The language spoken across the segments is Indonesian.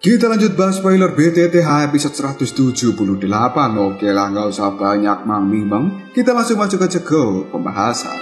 Kita lanjut bahas spoiler BTTH episode 178. Oke lah, nggak usah banyak mang-mimeng. Kita langsung masuk aja ke pembahasan.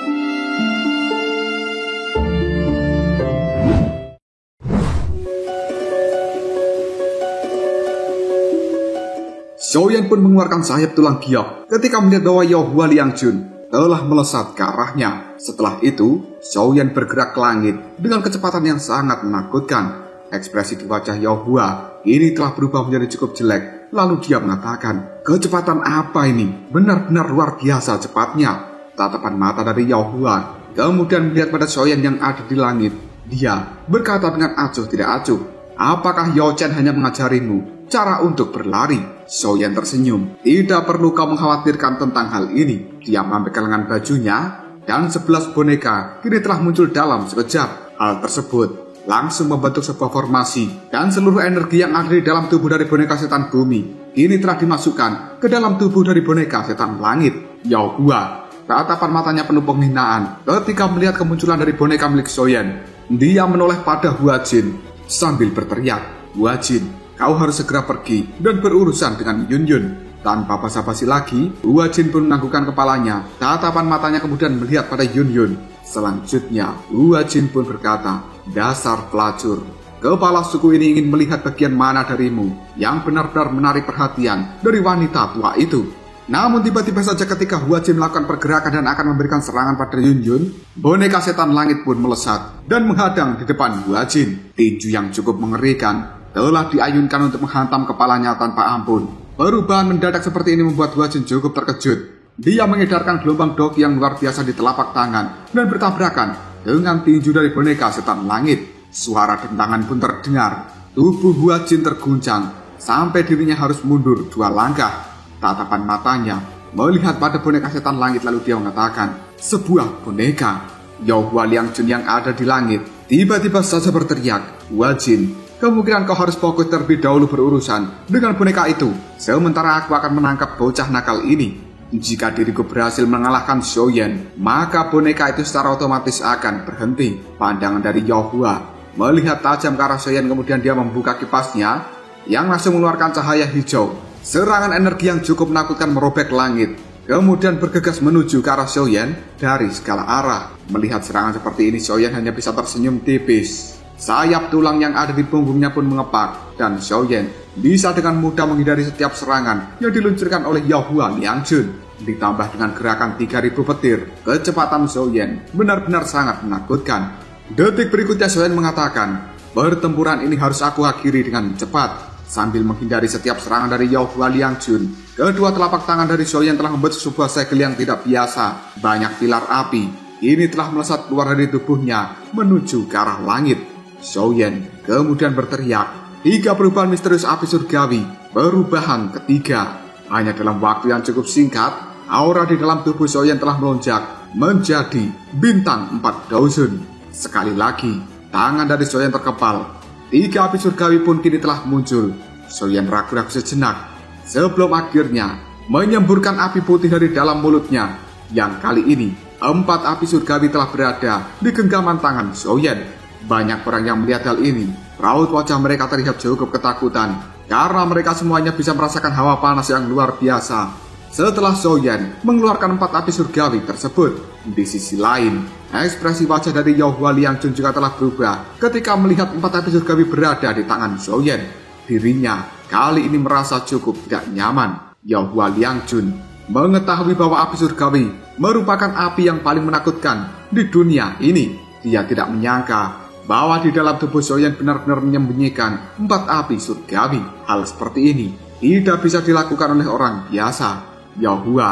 Xiaoyan pun mengeluarkan sayap tulang giok ketika melihat bahwa Yahua Liangjun telah melesat ke arahnya. Setelah itu, Xiaoyan bergerak ke langit dengan kecepatan yang sangat menakutkan. Ekspresi di wajah Yahua ini telah berubah menjadi cukup jelek. Lalu dia mengatakan, kecepatan apa ini? Benar-benar luar biasa cepatnya. Tatapan mata dari Yahua kemudian melihat pada Xiaoyan yang ada di langit. Dia berkata dengan acuh tidak acuh, apakah Yao Chen hanya mengajarimu cara untuk berlari? Xiaoyan tersenyum. Tidak perlu kau mengkhawatirkan tentang hal ini. Dia mengambil lengan bajunya dan 11 boneka kini telah muncul dalam sekejap. Hal tersebut langsung membentuk sebuah formasi dan seluruh energi yang ada di dalam tubuh dari boneka setan bumi kini telah dimasukkan ke dalam tubuh dari boneka setan langit. Yahua, tatapan matanya penuh penghinaan ketika melihat kemunculan dari boneka milik Xiaoyan. Dia menoleh pada Hua Jin sambil berteriak, Hua Jin, kau harus segera pergi dan berurusan dengan Yun Yun. Tanpa basa-basi lagi, Hua Jin pun menganggukkan kepalanya. Tatapan matanya kemudian melihat pada Yun Yun. Selanjutnya, Hua Jin pun berkata, dasar pelacur, kepala suku ini ingin melihat bagian mana darimu yang benar-benar menarik perhatian dari wanita tua itu. Namun tiba-tiba saja ketika Hua Jin melakukan pergerakan dan akan memberikan serangan pada Yun Yun, boneka setan langit pun melesat dan menghadang di depan Hua Jin. Tinju yang cukup mengerikan telah diayunkan untuk menghantam kepalanya tanpa ampun. Perubahan mendadak seperti ini membuat Hua Jin cukup terkejut. Dia mengedarkan gelombang doki yang luar biasa di telapak tangan dan bertabrakan dengan tinju dari boneka setan langit. Suara dentangan pun terdengar. Tubuh Hua Jin terguncang sampai dirinya harus mundur 2 langkah. Tatapan matanya melihat pada boneka setan langit lalu dia mengatakan, sebuah boneka. Yahua Liangjun yang ada di langit tiba-tiba saja berteriak, Hua Jin, kemungkinan kau harus fokus terlebih dahulu berurusan dengan boneka itu, sementara aku akan menangkap bocah nakal ini. Jika diriku berhasil mengalahkan Xiaoyan, maka boneka itu secara otomatis akan berhenti. Pandangan dari Yahua melihat tajam ke arah Xiaoyan, kemudian dia membuka kipasnya yang langsung mengeluarkan cahaya hijau. Serangan energi yang cukup menakutkan merobek langit, kemudian bergegas menuju ke arah Xiaoyan dari segala arah. Melihat serangan seperti ini, Xiaoyan hanya bisa tersenyum tipis. Sayap tulang yang ada di punggungnya pun mengepak dan Xiaoyan bisa dengan mudah menghindari setiap serangan yang diluncurkan oleh Yahua Liangjun. Ditambah dengan gerakan 3000 petir, kecepatan Xiaoyan benar-benar sangat menakutkan. Detik berikutnya Xiaoyan mengatakan, pertempuran ini harus aku akhiri dengan cepat. Sambil menghindari setiap serangan dari Yahua Liangjun, kedua telapak tangan dari Xiaoyan telah membentuk sebuah segel yang tidak biasa. Banyak pilar api ini telah melesat keluar dari tubuhnya menuju ke arah langit. Xiaoyan kemudian berteriak, 3 perubahan misterius api surgawi, perubahan ketiga. Hanya dalam waktu yang cukup singkat, aura di dalam tubuh Xiaoyan telah melonjak menjadi bintang 4000. Sekali lagi, tangan dari Xiaoyan terkepal. 3 api surgawi pun kini telah muncul. Xiaoyan ragu-ragu sejenak sebelum akhirnya menyemburkan api putih dari dalam mulutnya. Yang kali ini, 4 api surgawi telah berada di genggaman tangan Xiaoyan. Banyak orang yang melihat hal ini, raut wajah mereka terlihat cukup ketakutan karena mereka semuanya bisa merasakan hawa panas yang luar biasa setelah Xiaoyan mengeluarkan 4 api surgawi tersebut. Di sisi lain, ekspresi wajah dari Yahua Liangjun juga telah berubah ketika melihat 4 api surgawi berada di tangan Xiaoyan. Dirinya kali ini merasa cukup tidak nyaman. Yahua Liangjun mengetahui bahwa api surgawi merupakan api yang paling menakutkan di dunia ini. Dia tidak menyangka bahwa di dalam tubuh Xiaoyan benar-benar menyembunyikan 4 api surgawi. Hal seperti ini tidak bisa dilakukan oleh orang biasa. Yahua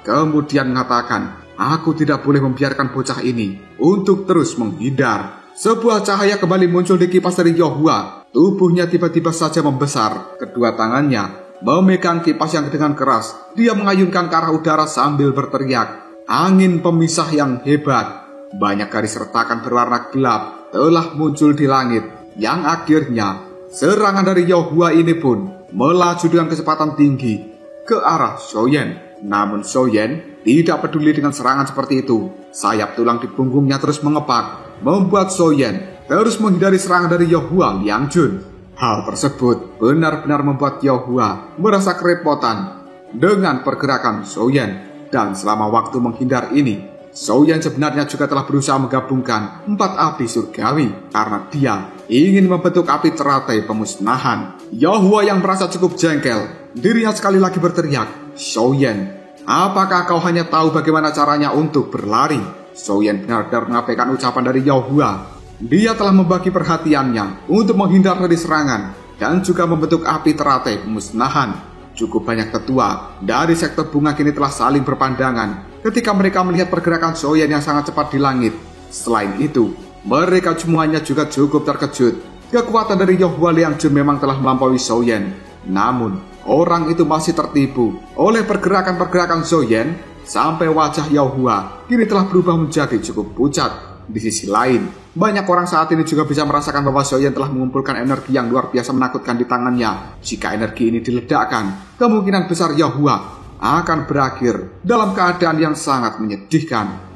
kemudian mengatakan, aku tidak boleh membiarkan bocah ini untuk terus menghindar. Sebuah cahaya kembali muncul di kipas dari Yahua. Tubuhnya tiba-tiba saja membesar. Kedua tangannya memegang kipas yang dengan keras. Dia mengayunkan ke arah udara sambil berteriak, angin pemisah yang hebat. Banyak garis retakan berwarna gelap telah muncul di langit, yang akhirnya serangan dari Yahua ini pun melaju dengan kecepatan tinggi ke arah Xiaoyan. Namun Xiaoyan tidak peduli dengan serangan seperti itu. Sayap tulang di punggungnya terus mengepak, membuat Xiaoyan terus menghindari serangan dari Yahua Liangjun. Hal tersebut benar-benar membuat Yahua merasa kerepotan dengan pergerakan Xiaoyan. Dan selama waktu menghindar ini, Xiaoyan sebenarnya juga telah berusaha menggabungkan 4 api surgawi karena dia ingin membentuk api teratai pemusnahan. Yahua yang merasa cukup jengkel, dirinya sekali lagi berteriak, "Xiaoyan, apakah kau hanya tahu bagaimana caranya untuk berlari?" Xiaoyan benar-benar mengabaikan ucapan dari Yahua. Dia telah membagi perhatiannya untuk menghindar dari serangan dan juga membentuk api teratai pemusnahan. Cukup banyak tetua dari sektor bunga kini telah saling berpandangan ketika mereka melihat pergerakan Xiaoyan yang sangat cepat di langit. Selain itu, mereka semuanya juga cukup terkejut. Kekuatan dari Yahua Liangjun memang telah melampaui Xiaoyan. Namun, orang itu masih tertipu oleh pergerakan-pergerakan Xiaoyan sampai wajah Yahua kini telah berubah menjadi cukup pucat. Di sisi lain, banyak orang saat ini juga bisa merasakan bahwa Xiaoyan telah mengumpulkan energi yang luar biasa menakutkan di tangannya. Jika energi ini diledakkan, kemungkinan besar Yahua akan berakhir dalam keadaan yang sangat menyedihkan.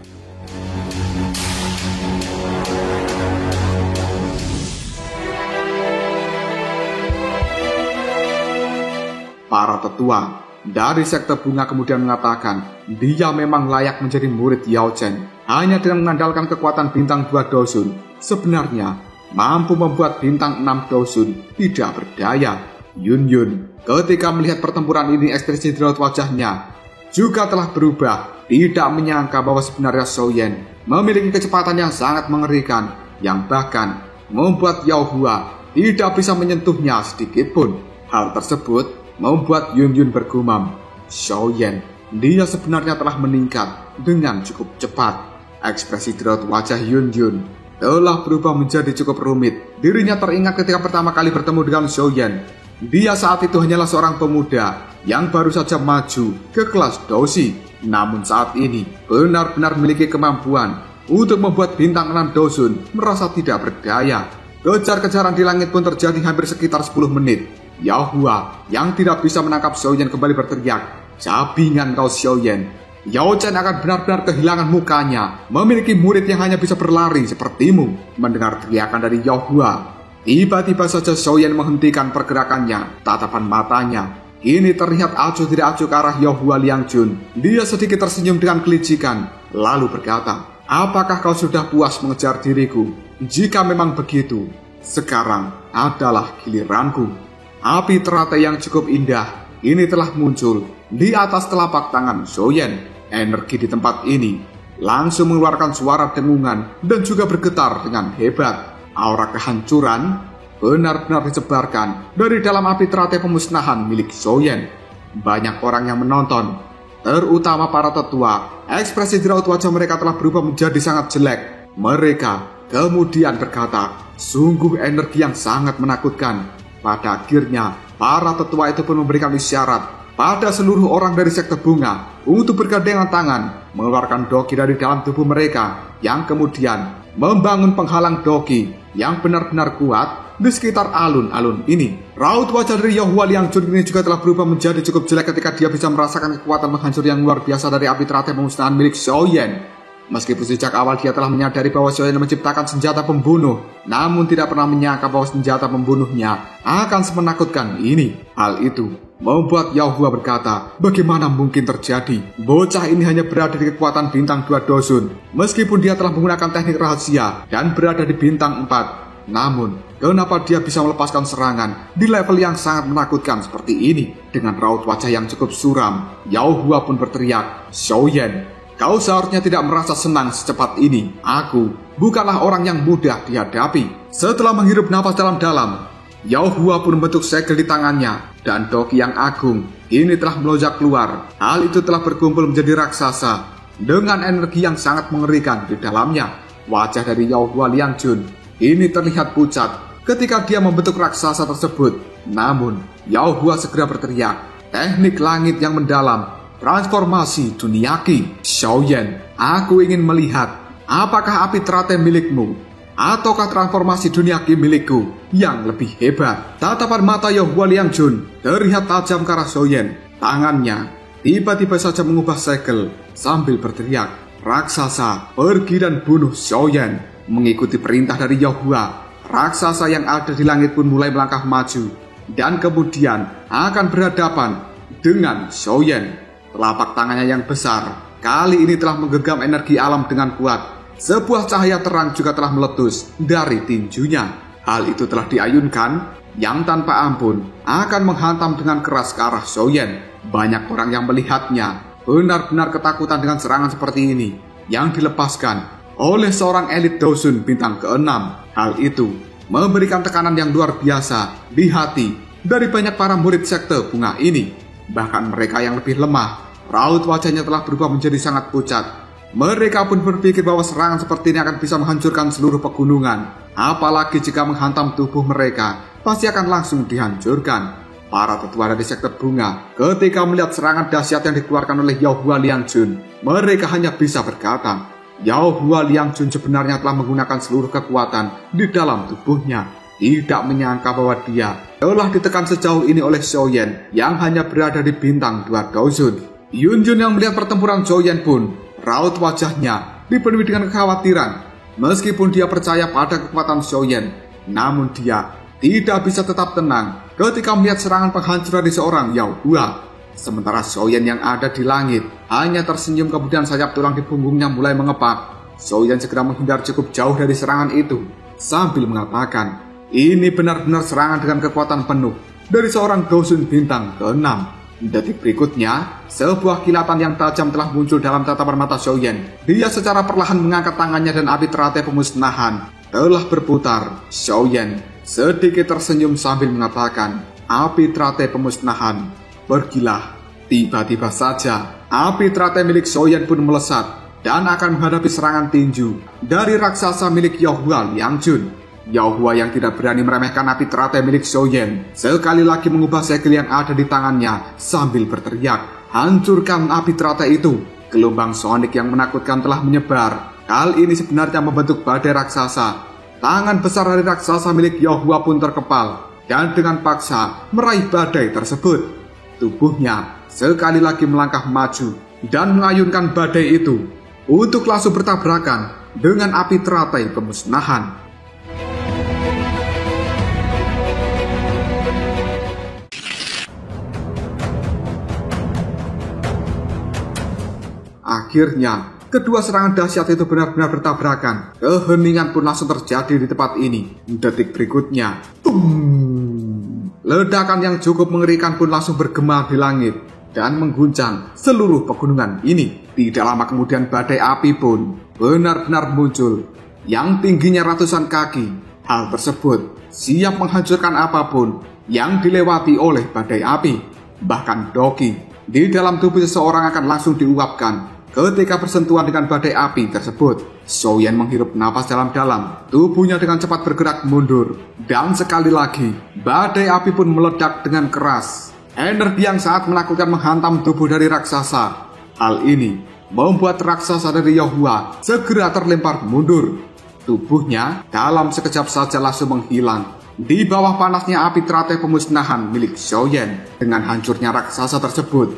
Para tetua dari sektor bunga kemudian mengatakan dia memang layak menjadi murid Yao Chen. Hanya dengan mengandalkan kekuatan bintang 2 Dosun, sebenarnya mampu membuat bintang 6 Dosun tidak berdaya. Yun ketika melihat pertempuran ini, ekspresi di raut wajahnya juga telah berubah. Tidak menyangka bahwa sebenarnya Xiaoyan memiliki kecepatan yang sangat mengerikan, yang bahkan membuat Yahua tidak bisa menyentuhnya sedikit pun. Hal tersebut membuat Yun bergumam, "Xiaoyan, dia sebenarnya telah meningkat dengan cukup cepat." Ekspresi di raut wajah Yun telah berubah menjadi cukup rumit. Dirinya teringat ketika pertama kali bertemu dengan Xiaoyan. Dia saat itu hanyalah seorang pemuda yang baru saja maju ke kelas Doshi. Namun saat ini benar-benar memiliki kemampuan untuk membuat bintang 6 Dosun merasa tidak berdaya. Kejar-kejaran di langit pun terjadi hampir sekitar 10 menit. Yahua yang tidak bisa menangkap Xiaoyan kembali berteriak, "Cabingan kau Xiaoyan. Yao Chen akan benar-benar kehilangan mukanya memiliki murid yang hanya bisa berlari sepertimu." Mendengar teriakan dari Yahua, tiba-tiba saja Xiaoyan menghentikan pergerakannya. Tatapan matanya kini terlihat acuh tidak acuh ke arah Yahua Liangjun. Dia sedikit tersenyum dengan kelicikan, lalu berkata, "Apakah kau sudah puas mengejar diriku? Jika memang begitu, sekarang adalah giliranku." Api teratai yang cukup indah ini telah muncul di atas telapak tangan Xiaoyan. Energi di tempat ini langsung mengeluarkan suara dengungan dan juga bergetar dengan hebat. Aura kehancuran benar-benar disebarkan dari dalam api teratai pemusnahan milik Xiaoyan. Banyak orang yang menonton, terutama para tetua. Ekspresi di raut wajah mereka telah berubah menjadi sangat jelek. Mereka kemudian berkata, "Sungguh energi yang sangat menakutkan." Pada akhirnya, para tetua itu pun memberikan isyarat pada seluruh orang dari sektor bunga untuk bergandengan tangan mengeluarkan doki dari dalam tubuh mereka, yang kemudian membangun penghalang doki yang benar-benar kuat di sekitar alun-alun ini. Raut wajah dari Yahua Liangjun ini juga telah berubah menjadi cukup jelek ketika dia bisa merasakan kekuatan menghancur yang luar biasa dari api teratai pemusnahan milik Xiaoyan. Meskipun sejak awal dia telah menyadari bahwa Xiaoyan menciptakan senjata pembunuh, namun tidak pernah menyangka bahwa senjata pembunuhnya akan semenakutkan ini. Hal itu membuat Yahua berkata, "Bagaimana mungkin terjadi? Bocah ini hanya berada di kekuatan bintang 2 Dosun. Meskipun dia telah menggunakan teknik rahasia dan berada di bintang 4. Namun, kenapa dia bisa melepaskan serangan di level yang sangat menakutkan seperti ini?" Dengan raut wajah yang cukup suram, Yahua pun berteriak, "Xiaoyan, kau seharusnya tidak merasa senang secepat ini. Aku bukanlah orang yang mudah dihadapi." Setelah menghirup nafas dalam-dalam, Yahua pun membentuk segel di tangannya, dan doki yang agung ini telah melonjak keluar. Hal itu telah berkumpul menjadi raksasa dengan energi yang sangat mengerikan di dalamnya. Wajah dari Yahua Liangjun ini terlihat pucat ketika dia membentuk raksasa tersebut. Namun, Yahua segera berteriak, "Teknik langit yang mendalam, transformasi dunia ki. Xiaoyan, aku ingin melihat apakah api teratai milikmu ataukah transformasi dunia ki milikku yang lebih hebat." Tatapan mata Yahua Liangjun terlihat tajam ke arah Xiaoyan. Tangannya tiba-tiba saja mengubah segel sambil berteriak, "Raksasa, pergi dan bunuh Xiaoyan." Mengikuti perintah dari Yahua, raksasa yang ada di langit pun mulai melangkah maju dan kemudian akan berhadapan dengan Xiaoyan. Telapak tangannya yang besar kali ini telah menggenggam energi alam dengan kuat. Sebuah cahaya terang juga telah meletus dari tinjunya. Hal itu telah diayunkan yang tanpa ampun akan menghantam dengan keras ke arah Xiaoyan. Banyak orang yang melihatnya benar-benar ketakutan dengan serangan seperti ini yang dilepaskan oleh seorang elit Dosun bintang ke-6. Hal itu memberikan tekanan yang luar biasa di hati dari banyak para murid sekte bunga ini. Bahkan mereka yang lebih lemah, raut wajahnya telah berubah menjadi sangat pucat. Mereka pun berpikir bahwa serangan seperti ini akan bisa menghancurkan seluruh pegunungan. Apalagi jika menghantam tubuh mereka, pasti akan langsung dihancurkan. Para tetua dari sekte bunga ketika melihat serangan dahsyat yang dikeluarkan oleh Yao Hua Liangjun, mereka hanya bisa berkata, Yao Hua Liangjun sebenarnya telah menggunakan seluruh kekuatan di dalam tubuhnya. Tidak menyangka bahwa dia telah ditekan sejauh ini oleh Xiaoyan yang hanya berada di bintang 2 Dosun. Yunjun yang melihat pertempuran Xiaoyan pun, raut wajahnya dipenuhi dengan kekhawatiran. Meskipun dia percaya pada kekuatan Xiaoyan, namun dia tidak bisa tetap tenang ketika melihat serangan penghancuran di seorang Yao Hua. Sementara Xiaoyan yang ada di langit hanya tersenyum, kemudian sayap tulang di punggungnya mulai mengepak. Xiaoyan segera menghindar cukup jauh dari serangan itu sambil mengatakan, ini benar-benar serangan dengan kekuatan penuh dari seorang Dosun bintang ke-6. Detik berikutnya, sebuah kilatan yang tajam telah muncul dalam tatapan mata Xiaoyan. Dia secara perlahan mengangkat tangannya dan api teratai pemusnahan telah berputar. Xiaoyan sedikit tersenyum sambil mengatakan, api teratai pemusnahan, pergilah. Tiba-tiba saja, api teratai milik Xiaoyan pun melesat dan akan menghadapi serangan tinju dari raksasa milik Yao Hua Liangjun. Yao Hua yang tidak berani meremehkan api teratai milik Xiaoyan sekali lagi mengubah segel yang ada di tangannya sambil berteriak, hancurkan api teratai itu. Gelombang sonik yang menakutkan telah menyebar. Hal ini sebenarnya membentuk badai raksasa. Tangan besar dari raksasa milik Yao Hua pun terkepal dan dengan paksa meraih badai tersebut. Tubuhnya sekali lagi melangkah maju dan mengayunkan badai itu untuk langsung bertabrakan dengan api teratai pemusnahan. Akhirnya, kedua serangan dahsyat itu benar-benar bertabrakan. Keheningan pun langsung terjadi di tempat ini. Detik berikutnya, ledakan yang cukup mengerikan pun langsung bergema di langit dan mengguncang seluruh pegunungan ini. Tidak lama kemudian badai api pun benar-benar muncul yang tingginya ratusan kaki. Hal tersebut siap menghancurkan apapun yang dilewati oleh badai api. Bahkan Doki di dalam tubuh seseorang akan langsung diuapkan ketika bersentuhan dengan badai api tersebut. Xiaoyan menghirup napas dalam-dalam, tubuhnya dengan cepat bergerak mundur, dan sekali lagi badai api pun meledak dengan keras. Energi yang sangat menakutkan menghantam tubuh dari raksasa. Hal ini membuat raksasa dari Yao Hua segera terlempar mundur. Tubuhnya dalam sekejap saja langsung menghilang di bawah panasnya api teratai pemusnahan milik Xiaoyan. Dengan hancurnya raksasa tersebut,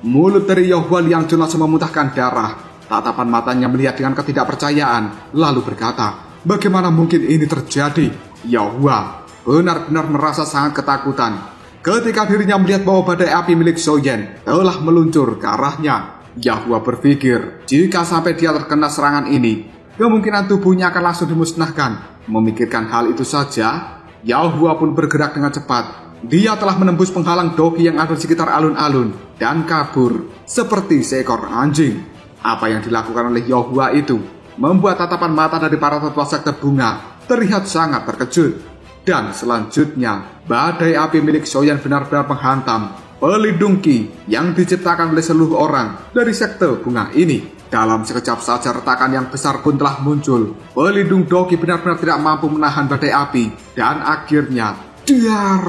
mulut dari Yao Hua Liangjun langsung memuntahkan darah. Tatapan matanya melihat dengan ketidakpercayaan, lalu berkata, bagaimana mungkin ini terjadi? Yao Hua benar-benar merasa sangat ketakutan ketika dirinya melihat bahwa badai api milik Xiaoyan telah meluncur ke arahnya. Yao Hua berpikir, jika sampai dia terkena serangan ini, kemungkinan tubuhnya akan langsung dimusnahkan. Memikirkan hal itu saja, Yao Hua pun bergerak dengan cepat. Dia telah menembus penghalang Doki yang ada di sekitar alun-alun dan kabur seperti seekor anjing. Apa yang dilakukan oleh Yao Hua itu membuat tatapan mata dari para tetua sekte bunga terlihat sangat terkejut. Dan selanjutnya, badai api milik Xiaoyan benar-benar menghantam pelindung Qi yang diciptakan oleh seluruh orang dari sekte bunga ini. Dalam sekejap saja retakan yang besar pun telah muncul. Pelindung Doki benar-benar tidak mampu menahan badai api dan akhirnya Diar!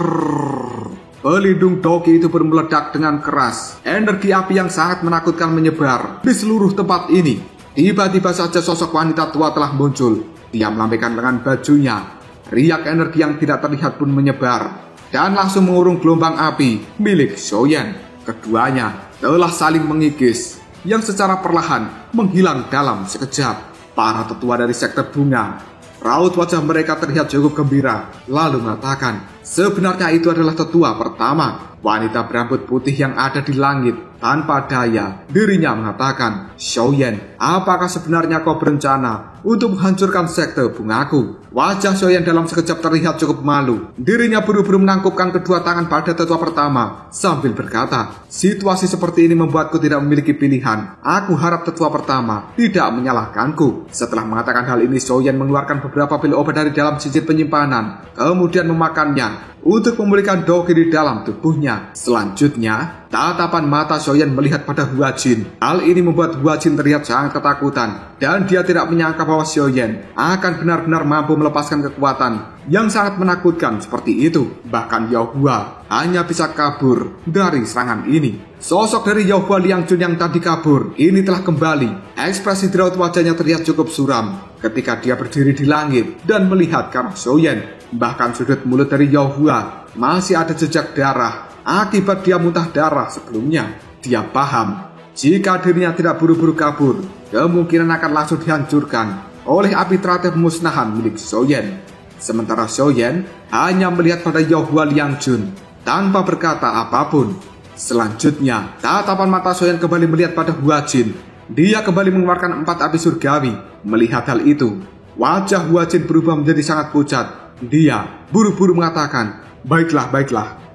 Pelindung Doki itu pun meledak dengan keras. Energi api yang sangat menakutkan menyebar di seluruh tempat ini. Tiba-tiba saja sosok wanita tua telah muncul. Dia melambaikan lengan bajunya. Riak energi yang tidak terlihat pun menyebar dan langsung mengurung gelombang api milik Xiaoyan. Keduanya telah saling mengikis yang secara perlahan menghilang dalam sekejap. Para tetua dari sekte bunga, Raut wajah mereka terlihat cukup gembira, lalu mengatakan, sebenarnya itu adalah tetua pertama, wanita berambut putih yang ada di langit. Tanpa daya, dirinya mengatakan, Xiaoyan, apakah sebenarnya kau berencana untuk menghancurkan sekte bungaku? Wajah Xiaoyan dalam sekejap terlihat cukup malu. Dirinya buru-buru menangkupkan kedua tangan pada tetua pertama sambil berkata, situasi seperti ini membuatku tidak memiliki pilihan. Aku harap tetua pertama tidak menyalahkanku. Setelah mengatakan hal ini, Xiaoyan mengeluarkan beberapa pil obat dari dalam cincin penyimpanan, kemudian memakannya untuk memulihkan doki di dalam tubuhnya. Selanjutnya, tatapan mata Xiaoyan melihat pada Hua Jin. Hal ini membuat Hua Jin terlihat sangat ketakutan, dan dia tidak menyangka bahwa Xiaoyan akan benar-benar mampu melepaskan kekuatan yang sangat menakutkan seperti itu. Bahkan Yao Hua hanya bisa kabur dari serangan ini. Sosok dari Yao Hua Liangjun yang tadi kabur ini telah kembali. Ekspresi di raut wajahnya terlihat cukup suram ketika dia berdiri di langit dan melihat ke arah Xiaoyan. Bahkan sudut mulut dari Yao Hua masih ada jejak darah akibat dia muntah darah sebelumnya. Dia paham jika dirinya tidak buru-buru kabur, kemungkinan akan langsung dihancurkan oleh api teratai pemusnahan milik Xiaoyan. Sementara Xiaoyan hanya melihat pada Yao Hua Liangjun tanpa berkata apapun. Selanjutnya, tatapan mata Xiaoyan kembali melihat pada Hua Jin. Dia kembali mengeluarkan 4 api surgawi. Melihat hal itu, wajah Hua Jin berubah menjadi sangat pucat. Dia buru-buru mengatakan, baiklah,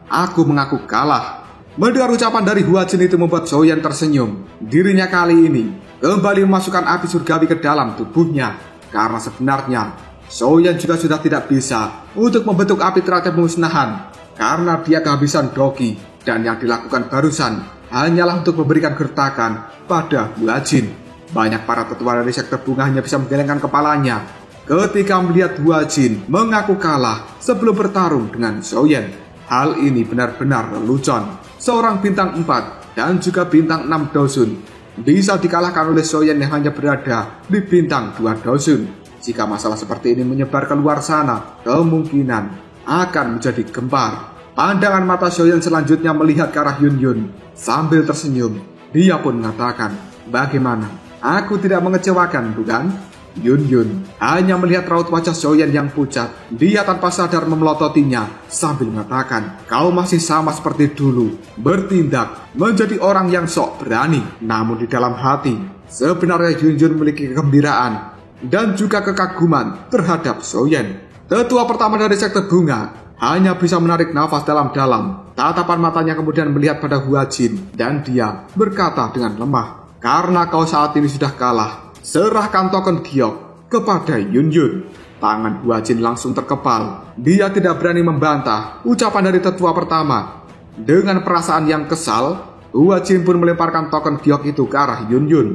aku mengaku kalah. Mendengar ucapan dari Hua Jin itu membuat Xiaoyan tersenyum. Dirinya kali ini kembali memasukkan api surgawi ke dalam tubuhnya. Karena sebenarnya, Xiaoyan juga sudah tidak bisa untuk membentuk api teratai pemusnahan. Karena dia kehabisan doki, dan yang dilakukan barusan hanyalah untuk memberikan gertakan pada Hua Jin. Banyak para tetua dari sekte bunga hanya bisa menggelengkan kepalanya ketika melihat Hua Jin mengaku kalah sebelum bertarung dengan Xiaoyan. Hal ini benar-benar lelucon. Seorang bintang 4 dan juga bintang 6 dosun bisa dikalahkan oleh Xiaoyan yang hanya berada di bintang 2 dosun. Jika masalah seperti ini menyebar ke luar sana, kemungkinan akan menjadi gempar. Pandangan mata Xiaoyan selanjutnya melihat ke arah Yun Yun. Sambil tersenyum, dia pun mengatakan, bagaimana? Aku tidak mengecewakan, bukan? Yun Yun hanya melihat raut wajah Xiaoyan yang pucat. Dia tanpa sadar memelototinya sambil mengatakan, kau masih sama seperti dulu, bertindak menjadi orang yang sok berani. Namun di dalam hati, sebenarnya Yun Yun memiliki kegembiraan dan juga kekaguman terhadap Xiaoyan. Tetua pertama dari sekte bunga hanya bisa menarik nafas dalam-dalam. Tatapan matanya kemudian melihat pada Hua Jin dan dia berkata dengan lemah, karena kau saat ini sudah kalah, serahkan token giok kepada Yun Yun. Tangan Hua Jin langsung terkepal. Dia tidak berani membantah ucapan dari tetua pertama. Dengan perasaan yang kesal, Hua Jin pun melemparkan token giok itu ke arah Yun Yun.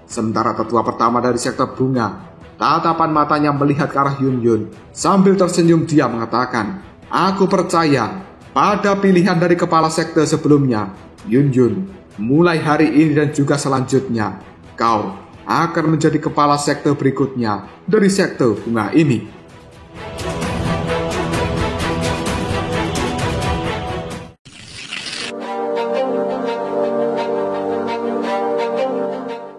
Sementara tetua pertama dari sekte bunga, tatapan matanya melihat ke arah Yun Yun. Sambil tersenyum dia mengatakan, aku percaya pada pilihan dari kepala sekte sebelumnya, Yun Yun. Mulai hari ini dan juga selanjutnya, kau akan menjadi kepala sekte berikutnya dari sekte bunga ini.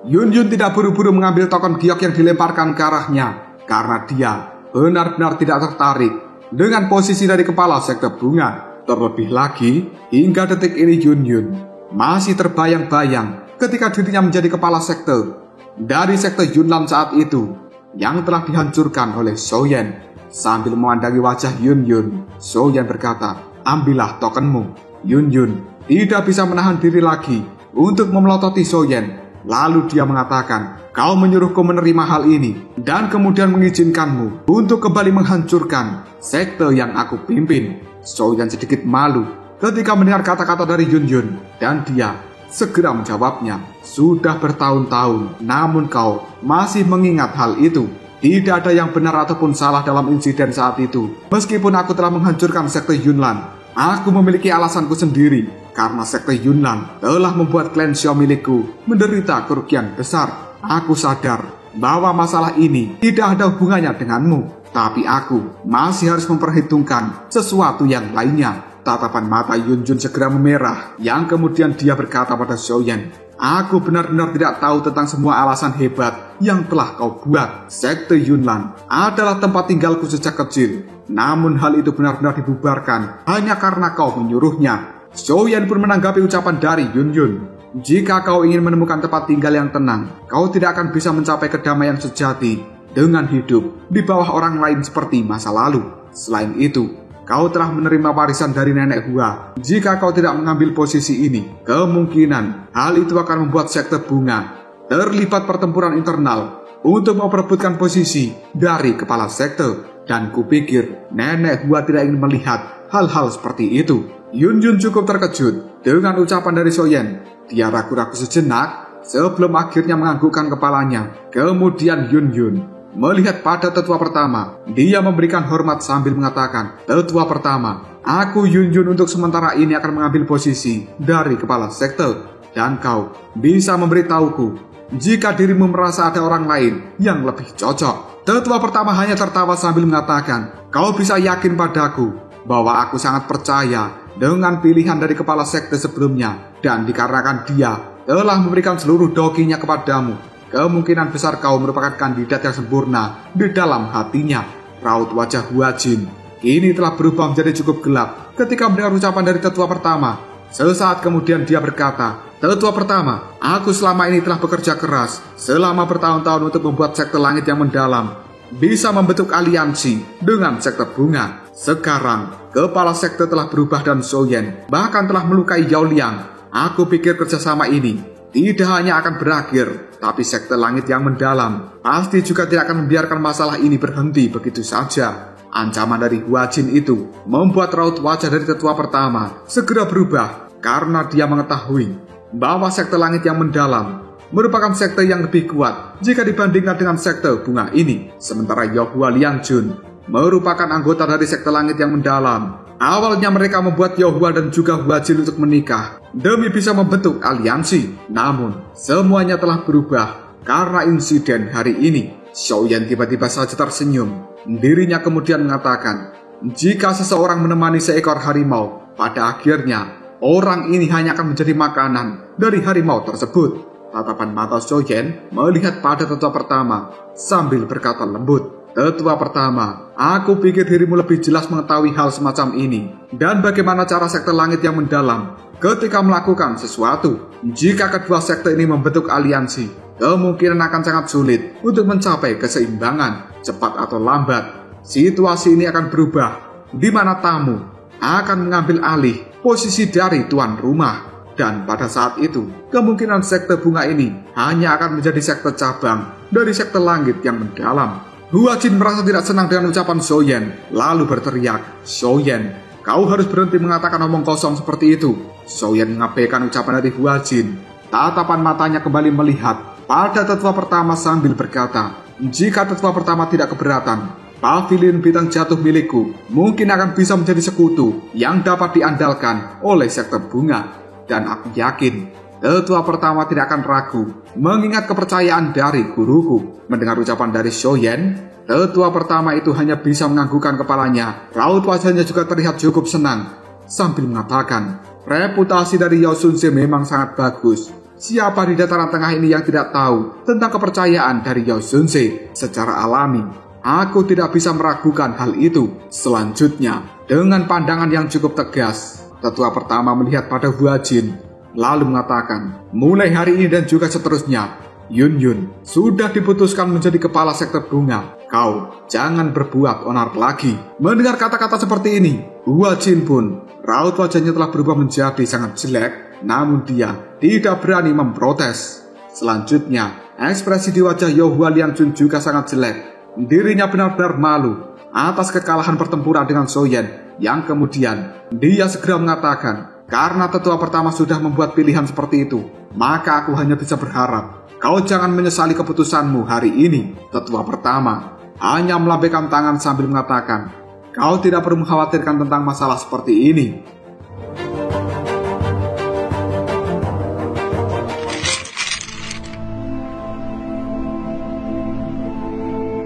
Yun Yun tidak buru-buru mengambil token giok yang dilemparkan ke arahnya, karena dia benar-benar tidak tertarik dengan posisi dari kepala sekte bunga. Terlebih lagi, hingga detik ini Yun Yun masih terbayang-bayang ketika dirinya menjadi kepala sekte dari sekte Yunlan saat itu yang telah dihancurkan oleh Xiaoyan. Sambil memandangi wajah Yun Yun, Xiaoyan berkata, ambillah tokenmu. Yun Yun tidak bisa menahan diri lagi untuk memelototi Xiaoyan. Lalu dia mengatakan, kau menyuruhku menerima hal ini dan kemudian mengizinkanmu untuk kembali menghancurkan sekte yang aku pimpin. Xiaoyan sedikit malu ketika mendengar kata-kata dari Yun Yun dan dia segera menjawabnya, sudah bertahun-tahun namun kau masih mengingat hal itu. Tidak ada yang benar ataupun salah dalam insiden saat itu. Meskipun aku telah menghancurkan sekte Yunlan, aku memiliki alasanku sendiri. Karena sekte Yunlan telah membuat klan Xiao milikku menderita kerugian besar. Aku sadar bahwa masalah ini tidak ada hubungannya denganmu, tapi aku masih harus memperhitungkan sesuatu yang lainnya. Tatapan mata Yun Yun segera memerah, yang kemudian dia berkata pada Xiaoyan, Aku benar-benar tidak tahu tentang semua alasan hebat yang telah kau buat. Sekte Yunlan adalah tempat tinggalku sejak kecil. Namun hal itu benar-benar dibubarkan hanya karena kau menyuruhnya. Xiaoyan pun menanggapi ucapan dari Yun Yun. Jika kau ingin menemukan tempat tinggal yang tenang, kau tidak akan bisa mencapai kedamaian sejati dengan hidup di bawah orang lain seperti masa lalu. Selain itu, kau telah menerima warisan dari nenek Hua. Jika kau tidak mengambil posisi ini, kemungkinan hal itu akan membuat sekte bunga terlibat pertempuran internal untuk memperebutkan posisi dari kepala sekte. Dan kupikir nenek Hua tidak ingin melihat hal-hal seperti itu. Yun Yun cukup terkejut dengan ucapan dari Xiaoyan. Dia ragu-ragu sejenak sebelum akhirnya menganggukkan kepalanya. Kemudian Yun Yun melihat pada tetua pertama. Dia memberikan hormat sambil mengatakan, "Tetua pertama, aku Yun Yun untuk sementara ini akan mengambil posisi dari kepala sekte. Dan kau bisa memberitahuku jika dirimu merasa ada orang lain yang lebih cocok." Tetua pertama hanya tertawa sambil mengatakan, "Kau bisa yakin padaku bahwa aku sangat percaya dengan pilihan dari kepala sekte sebelumnya. Dan dikarenakan dia telah memberikan seluruh doginya kepadamu, kemungkinan besar kau merupakan kandidat yang sempurna di dalam hatinya." Raut wajah Hua Jin kini telah berubah menjadi cukup gelap ketika mendengar ucapan dari tetua pertama. Sesaat kemudian dia berkata, "Tetua pertama, aku selama ini telah bekerja keras selama bertahun-tahun untuk membuat sekte langit yang mendalam bisa membentuk aliansi dengan sekte bunga. Sekarang, kepala sekte telah berubah dan Xiaoyan bahkan telah melukai Yao Liang. Aku pikir kerjasama ini tidak hanya akan berakhir, tapi sekte langit yang mendalam pasti juga tidak akan membiarkan masalah ini berhenti begitu saja." Ancaman dari Hua Jin itu membuat raut wajah dari tetua pertama segera berubah karena dia mengetahui bahwa sekte langit yang mendalam merupakan sekte yang lebih kuat jika dibandingkan dengan sekte bunga ini. Sementara Yohua Liangjun merupakan anggota dari sekte langit yang mendalam. Awalnya mereka membuat Yohua dan juga Hua Jin untuk menikah demi bisa membentuk aliansi. Namun semuanya telah berubah karena insiden hari ini. Xiaoyan tiba-tiba saja tersenyum. Dirinya kemudian mengatakan, "Jika seseorang menemani seekor harimau, pada akhirnya orang ini hanya akan menjadi makanan dari harimau tersebut." Tatapan mata Xiaoyan melihat pada tetua pertama sambil berkata lembut, "Tetua pertama, aku pikir dirimu lebih jelas mengetahui hal semacam ini dan bagaimana cara sekte langit yang mendalam ketika melakukan sesuatu. Jika kedua sekte ini membentuk aliansi, kemungkinan akan sangat sulit untuk mencapai keseimbangan. Cepat atau lambat, situasi ini akan berubah, di mana tamu akan mengambil alih posisi dari tuan rumah. Dan pada saat itu, kemungkinan sekte bunga ini hanya akan menjadi sekte cabang dari sekte langit yang mendalam." Hua Jin merasa tidak senang dengan ucapan Xiaoyan, lalu berteriak, "Xiaoyan, kau harus berhenti mengatakan omong kosong seperti itu." Xiaoyan mengabaikan ucapan dari Hua Jin. Tatapan matanya kembali melihat pada tetua pertama sambil berkata, "Jika tetua pertama tidak keberatan, pavilion bintang jatuh milikku mungkin akan bisa menjadi sekutu yang dapat diandalkan oleh sekte bunga. Dan aku yakin tetua pertama tidak akan ragu mengingat kepercayaan dari guruku." Mendengar ucapan dari Xiaoyan, tetua pertama itu hanya bisa menganggukkan kepalanya. Raut wajahnya juga terlihat cukup senang sambil mengatakan, "Reputasi dari Yao Xunze memang sangat bagus. Siapa di dataran tengah ini yang tidak tahu tentang kepercayaan dari Yao Xunze? Secara alami, aku tidak bisa meragukan hal itu." Selanjutnya, dengan pandangan yang cukup tegas, tetua pertama melihat pada Hua Jin, lalu mengatakan, "Mulai hari ini dan juga seterusnya, Yun Yun sudah diputuskan menjadi kepala sekte bunga. Kau jangan berbuat onar lagi." Mendengar kata-kata seperti ini, Hua Jin pun raut wajahnya telah berubah menjadi sangat jelek, namun dia tidak berani memprotes. Selanjutnya, ekspresi di wajah Yohua Liangjun juga sangat jelek. Dirinya benar-benar malu atas kekalahan pertempuran dengan Xiaoyan. Yang kemudian dia segera mengatakan, "Karena tetua pertama sudah membuat pilihan seperti itu, maka aku hanya bisa berharap kau jangan menyesali keputusanmu hari ini." Tetua pertama hanya melambaikan tangan sambil mengatakan, "Kau tidak perlu mengkhawatirkan tentang masalah seperti ini."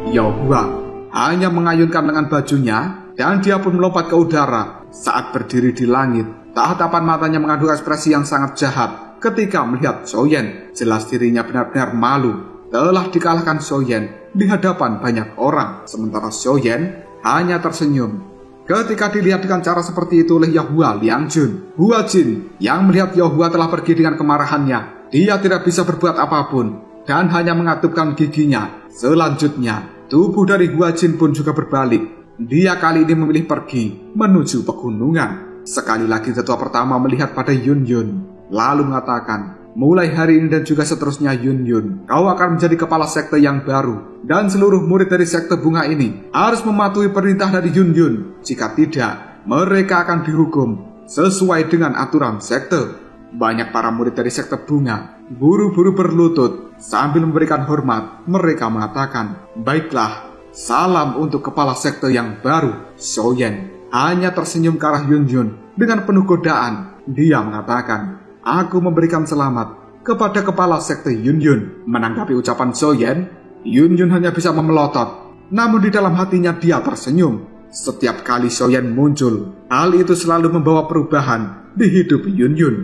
Yohua hanya mengayunkan lengan bajunya dan dia pun melompat ke udara. Saat berdiri di langit, tatapan matanya mengandung ekspresi yang sangat jahat ketika melihat Soyen. Jelas dirinya benar-benar malu telah dikalahkan Soyen di hadapan banyak orang, sementara Soyen hanya tersenyum. Ketika dilihat dengan cara seperti itu oleh Yahua Liangjun, Hua Jin yang melihat Yahua telah pergi dengan kemarahannya, dia tidak bisa berbuat apapun dan hanya mengatupkan giginya. Selanjutnya, tubuh dari Hua Jin pun juga berbalik. Dia kali ini memilih pergi menuju pegunungan. Sekali lagi tetua pertama melihat pada Yun Yun, lalu mengatakan, mulai hari ini dan juga seterusnya Yun Yun, kau akan menjadi kepala sekte yang baru. Dan seluruh murid dari sekte bunga ini harus mematuhi perintah dari Yun Yun. Jika tidak, mereka akan dihukum sesuai dengan aturan sekte. Banyak para murid dari sekte bunga buru-buru berlutut sambil memberikan hormat. Mereka mengatakan, baiklah, salam untuk kepala sekte yang baru. Soyen hanya tersenyum ke arah Yun Yun dengan penuh godaan. Dia mengatakan, aku memberikan selamat kepada kepala sekte Yun Yun. Menanggapi ucapan Soyen, Yun Yun hanya bisa memelotot. Namun di dalam hatinya dia tersenyum. Setiap kali Soyen muncul, hal itu selalu membawa perubahan di hidup Yun Yun.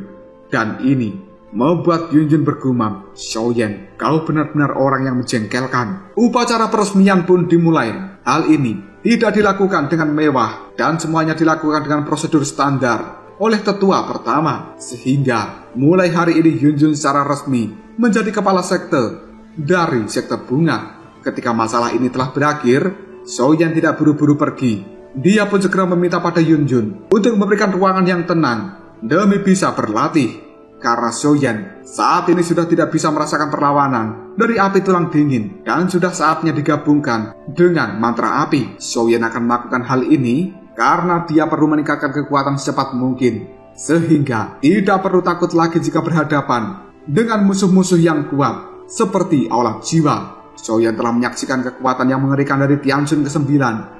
Dan ini membuat Yun Yun bergumam, Soyen, kau benar-benar orang yang menjengkelkan. Upacara peresmian pun dimulai. Hal ini tidak dilakukan dengan mewah dan semuanya dilakukan dengan prosedur standar oleh tetua pertama, sehingga mulai hari ini Yun Yun secara resmi menjadi kepala sekte dari sekte bunga. Ketika masalah ini telah berakhir, Soyen tidak buru-buru pergi. Dia pun segera meminta pada Yun Yun untuk memberikan ruangan yang tenang demi bisa berlatih. Karena Soyen saat ini sudah tidak bisa merasakan perlawanan dari api tulang dingin dan sudah saatnya digabungkan dengan mantra api. Soyen akan melakukan hal ini karena dia perlu meningkatkan kekuatan secepat mungkin, sehingga tidak perlu takut lagi jika berhadapan dengan musuh-musuh yang kuat seperti Aula Jiwa. Soyen telah menyaksikan kekuatan yang mengerikan dari Tianxun ke-9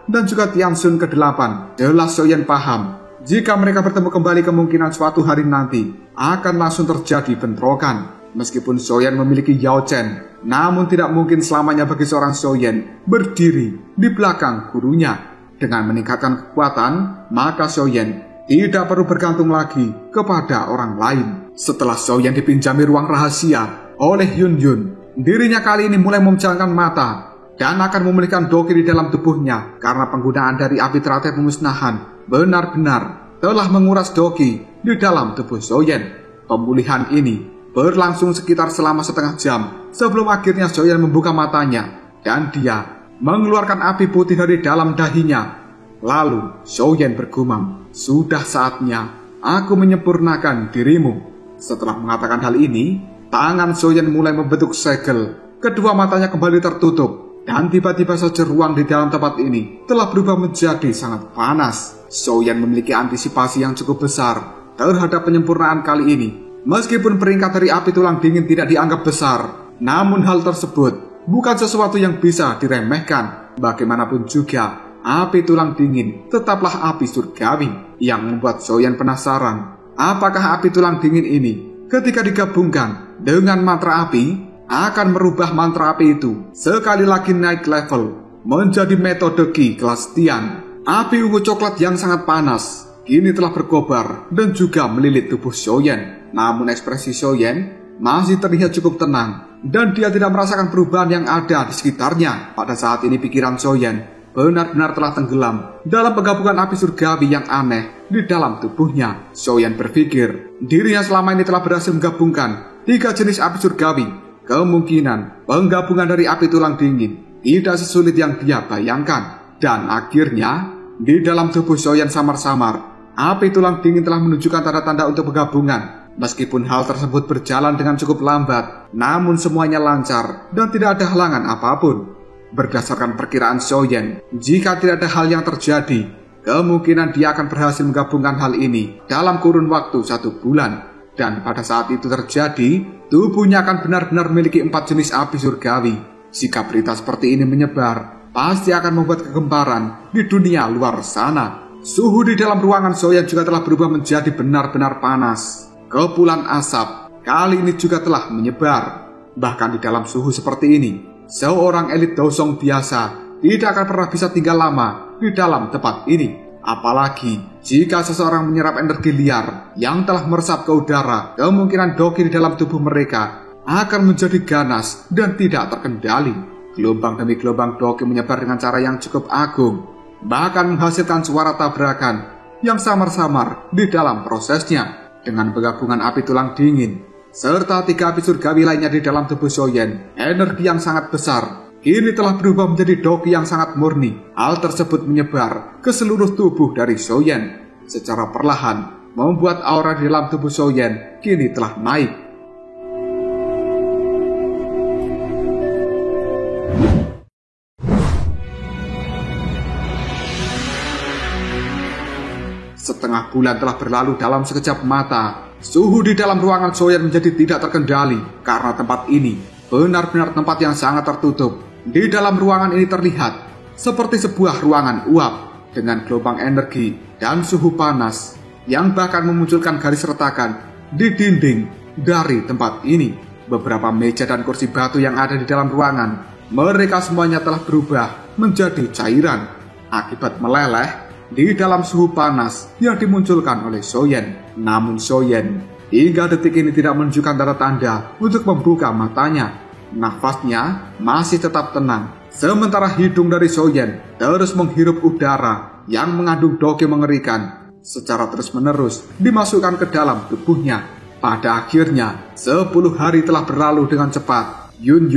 dan juga Tianxun ke-8. Jelas Soyen paham, jika mereka bertemu kembali kemungkinan suatu hari nanti akan langsung terjadi bentrokan. Meskipun Soyen memiliki Yao Chen, namun tidak mungkin selamanya bagi seorang Soyen berdiri di belakang gurunya. Dengan meningkatkan kekuatan, maka Soyen tidak perlu bergantung lagi kepada orang lain. Setelah Soyen dipinjami ruang rahasia oleh Yun Yun, dirinya kali ini mulai memejamkan mata dan akan memulihkan doki di dalam tubuhnya karena penggunaan dari api teratai pemusnahan benar-benar telah menguras doki di dalam tubuh Soyen. Pemulihan ini berlangsung sekitar selama setengah jam sebelum akhirnya Soyen membuka matanya dan dia mengeluarkan api putih dari dalam dahinya. Lalu Soyen bergumam, sudah saatnya aku menyempurnakan dirimu. Setelah mengatakan hal ini, tangan Soyen mulai membentuk segel. Kedua matanya kembali tertutup dan tiba-tiba saja ruang di dalam tempat ini telah berubah menjadi sangat panas. Soyen memiliki antisipasi yang cukup besar terhadap penyempurnaan kali ini. Meskipun peringkat dari api tulang dingin tidak dianggap besar, namun hal tersebut bukan sesuatu yang bisa diremehkan. Bagaimanapun juga, api tulang dingin tetaplah api surgawi. Yang membuat Soyen penasaran, apakah api tulang dingin ini ketika digabungkan dengan mantra api akan merubah mantra api itu sekali lagi naik level menjadi metode Ki kelas Tian. Api ungu coklat yang sangat panas kini telah berkobar dan juga melilit tubuh Soyen. Namun ekspresi Soyen masih terlihat cukup tenang dan dia tidak merasakan perubahan yang ada di sekitarnya. Pada saat ini pikiran Soyen benar-benar telah tenggelam dalam penggabungan api surgawi yang aneh di dalam tubuhnya. Soyen berpikir dirinya selama ini telah berhasil menggabungkan 3 jenis api surgawi. Kemungkinan penggabungan dari api tulang dingin tidak sesulit yang dia bayangkan. Dan akhirnya di dalam tubuh Soyen samar-samar api tulang dingin telah menunjukkan tanda-tanda untuk penggabungan. Meskipun hal tersebut berjalan dengan cukup lambat, namun semuanya lancar dan tidak ada halangan apapun. Berdasarkan perkiraan Soyen, jika tidak ada hal yang terjadi, kemungkinan dia akan berhasil menggabungkan hal ini dalam kurun waktu 1 bulan. Dan pada saat itu terjadi, tubuhnya akan benar-benar memiliki 4 jenis api surgawi. Jika berita seperti ini menyebar, pasti akan membuat kegemparan di dunia luar sana. Suhu di dalam ruangan Soyen juga telah berubah menjadi benar-benar panas. Kepulan asap kali ini juga telah menyebar. Bahkan di dalam suhu seperti ini, seorang elit Dosong biasa tidak akan pernah bisa tinggal lama di dalam tempat ini. Apalagi jika seseorang menyerap energi liar yang telah meresap ke udara, kemungkinan doki di dalam tubuh mereka akan menjadi ganas dan tidak terkendali. Gelombang demi gelombang doki menyebar dengan cara yang cukup agung, bahkan menghasilkan suara tabrakan yang samar-samar di dalam prosesnya. Dengan penggabungan api tulang dingin serta 3 api surgawi lainnya di dalam tubuh Xiaoyan, energi yang sangat besar kini telah berubah menjadi doki yang sangat murni. Hal tersebut menyebar ke seluruh tubuh dari Xiaoyan secara perlahan, membuat aura di dalam tubuh Xiaoyan kini telah naik. Setengah bulan telah berlalu dalam sekejap mata. Suhu di dalam ruangan Xiaoyan menjadi tidak terkendali karena tempat ini benar-benar tempat yang sangat tertutup. Di dalam ruangan ini terlihat seperti sebuah ruangan uap dengan gelombang energi dan suhu panas yang bahkan memunculkan garis retakan di dinding dari tempat ini. Beberapa meja dan kursi batu yang ada di dalam ruangan, mereka semuanya telah berubah menjadi cairan akibat meleleh di dalam suhu panas yang dimunculkan oleh Xiaoyan. Namun Xiaoyan hingga detik ini tidak menunjukkan tanda-tanda untuk membuka matanya. Nafasnya masih tetap tenang, sementara hidung dari Xiaoyan terus menghirup udara yang mengandung doki mengerikan secara terus-menerus dimasukkan ke dalam tubuhnya. Pada akhirnya 10 hari telah berlalu dengan cepat. Yun,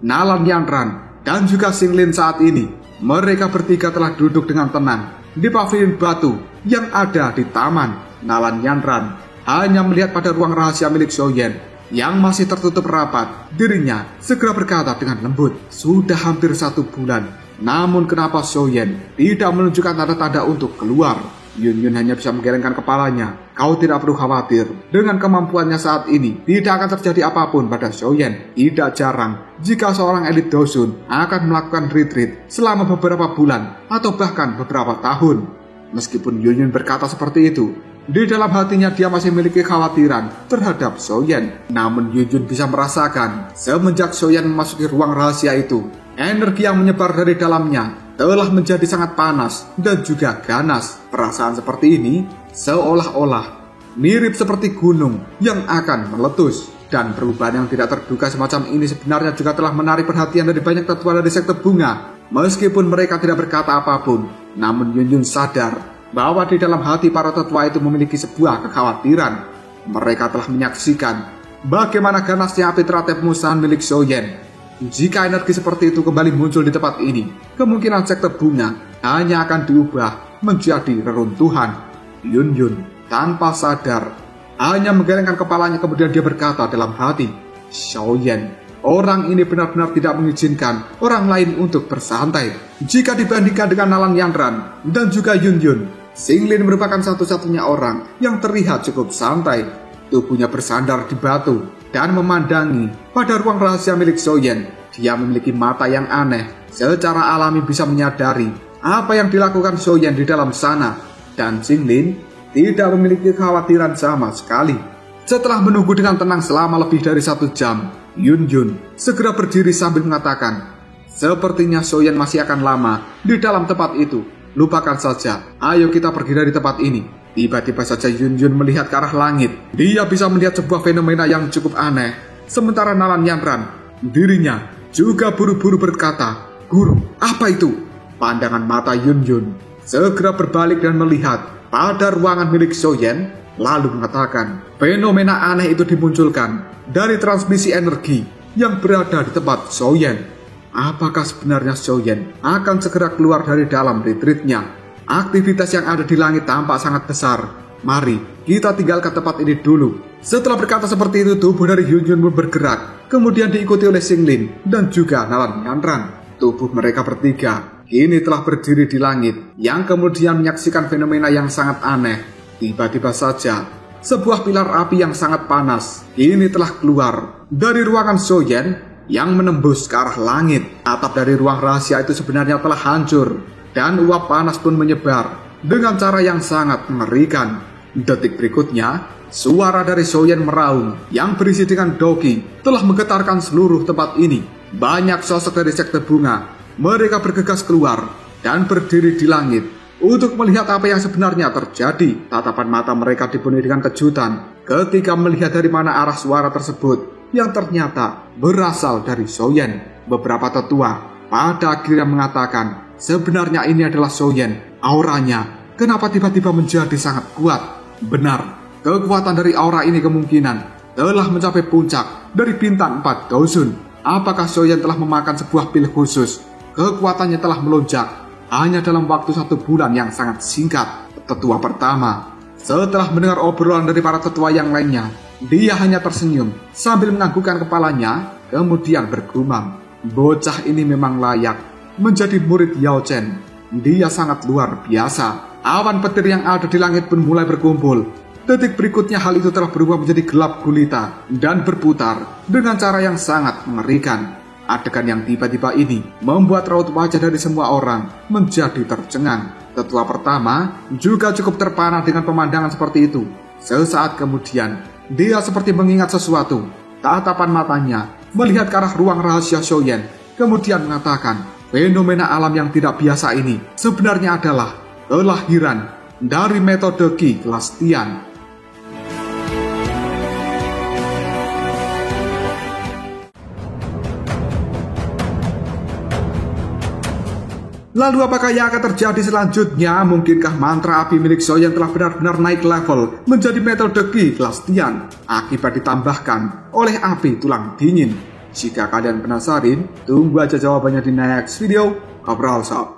Nalan Yanran, dan juga Xinglin saat ini mereka bertiga telah duduk dengan tenang di pavilion batu yang ada di taman. Nalan Yanran hanya melihat pada ruang rahasia milik Xiaoyan yang masih tertutup rapat. Dirinya segera berkata dengan lembut, "Sudah hampir 1 bulan, namun kenapa Xiaoyan tidak menunjukkan tanda-tanda untuk keluar?" Yun hanya bisa menggelengkan kepalanya. "Kau tidak perlu khawatir. Dengan kemampuannya saat ini, tidak akan terjadi apapun pada Xiaoyan. Tidak jarang jika seorang elit Dosun akan melakukan retreat selama beberapa bulan atau bahkan beberapa tahun." Meskipun Yun berkata seperti itu, di dalam hatinya dia masih memiliki kekhawatiran terhadap Xiaoyan. Namun Yun bisa merasakan semenjak Xiaoyan memasuki ruang rahasia itu, energi yang menyebar dari dalamnya telah menjadi sangat panas dan juga ganas. Perasaan seperti ini seolah-olah mirip seperti gunung yang akan meletus. Dan perubahan yang tidak terduga semacam ini sebenarnya juga telah menarik perhatian dari banyak tetua dari sekte bunga. Meskipun mereka tidak berkata apapun, namun Yun sadar bahwa di dalam hati para tetua itu memiliki sebuah kekhawatiran. Mereka telah menyaksikan bagaimana ganasnya api teratai pemusnahan milik Xiaoyan. Jika energi seperti itu kembali muncul di tempat ini, kemungkinan sekte bunga hanya akan diubah menjadi reruntuhan. Yun tanpa sadar hanya menggelengkan kepalanya, kemudian dia berkata dalam hati, "Xiaoyan, orang ini benar-benar tidak mengizinkan orang lain untuk bersantai." Jika dibandingkan dengan Nalan Yanran dan juga Yun, Xinglin merupakan satu-satunya orang yang terlihat cukup santai. Tubuhnya bersandar di batu dan memandangi pada ruang rahasia milik Xiaoyan. Dia memiliki mata yang aneh, secara alami bisa menyadari apa yang dilakukan Xiaoyan di dalam sana. Dan Xinglin tidak memiliki kekhawatiran sama sekali. Setelah menunggu dengan tenang selama lebih dari 1 jam, Yun segera berdiri sambil mengatakan, "Sepertinya Xiaoyan masih akan lama di dalam tempat itu. Lupakan saja, ayo kita pergi dari tempat ini." Tiba-tiba saja Yun melihat ke arah langit. Dia bisa melihat sebuah fenomena yang cukup aneh. Sementara Nalan Yanran, dirinya juga buru-buru berkata, "Guru, apa itu?" Pandangan mata Yun segera berbalik dan melihat pada ruangan milik Xiaoyan, lalu mengatakan, fenomena aneh itu dimunculkan dari transmisi energi yang berada di tempat Xiaoyan. Apakah sebenarnya Xiaoyan akan segera keluar dari dalam retreatnya? Aktivitas yang ada di langit tampak sangat besar. Mari kita tinggalkan tempat ini dulu. Setelah berkata seperti itu, tubuh dari Yun pun bergerak, kemudian diikuti oleh Xinglin dan juga Nalan Yanran. Tubuh mereka bertiga kini telah berdiri di langit, yang kemudian menyaksikan fenomena yang sangat aneh. Tiba-tiba saja, sebuah pilar api yang sangat panas kini telah keluar dari ruangan Xiaoyan yang menembus ke arah langit. Atap dari ruang rahasia itu sebenarnya telah hancur, dan uap panas pun menyebar dengan cara yang sangat mengerikan. Detik berikutnya, suara dari Xiaoyan meraung yang berisi dengan doki telah menggetarkan seluruh tempat ini. Banyak sosok dari sekte bunga, mereka bergegas keluar dan berdiri di langit untuk melihat apa yang sebenarnya terjadi. Tatapan mata mereka dipenuhi dengan kejutan ketika melihat dari mana arah suara tersebut yang ternyata berasal dari Xiaoyan. Beberapa tetua pada akhirnya mengatakan sebenarnya ini adalah Xiaoyan. Auranya kenapa tiba-tiba menjadi sangat kuat? Benar, kekuatan dari aura ini kemungkinan telah mencapai puncak dari bintang 4 Gaosun. Apakah Xiaoyan telah memakan sebuah pil khusus? Kekuatannya telah melonjak hanya dalam waktu 1 bulan yang sangat singkat. Tetua pertama, setelah mendengar obrolan dari para tetua yang lainnya, dia hanya tersenyum sambil menganggukkan kepalanya, kemudian bergumam, bocah ini memang layak menjadi murid Yao Chen. Dia sangat luar biasa. Awan petir yang ada di langit pun mulai berkumpul. Detik berikutnya hal itu telah berubah menjadi gelap gulita dan berputar dengan cara yang sangat mengerikan. Adegan yang tiba-tiba ini membuat raut wajah dari semua orang menjadi tercengang. Tetua pertama juga cukup terpana dengan pemandangan seperti itu. Sesaat kemudian, dia seperti mengingat sesuatu. Tatapan matanya melihat ke arah ruang rahasia Xiaoyan, kemudian mengatakan, fenomena alam yang tidak biasa ini sebenarnya adalah kelahiran dari metode Qi kelas Tian. Lalu apakah yang akan terjadi selanjutnya? Mungkinkah mantra api milik Xiaoyan telah benar-benar naik level menjadi metode Qi kelas Tian akibat ditambahkan oleh api tulang dingin? Jika kalian penasaran, tunggu aja jawabannya di next video. Ngobrol sob.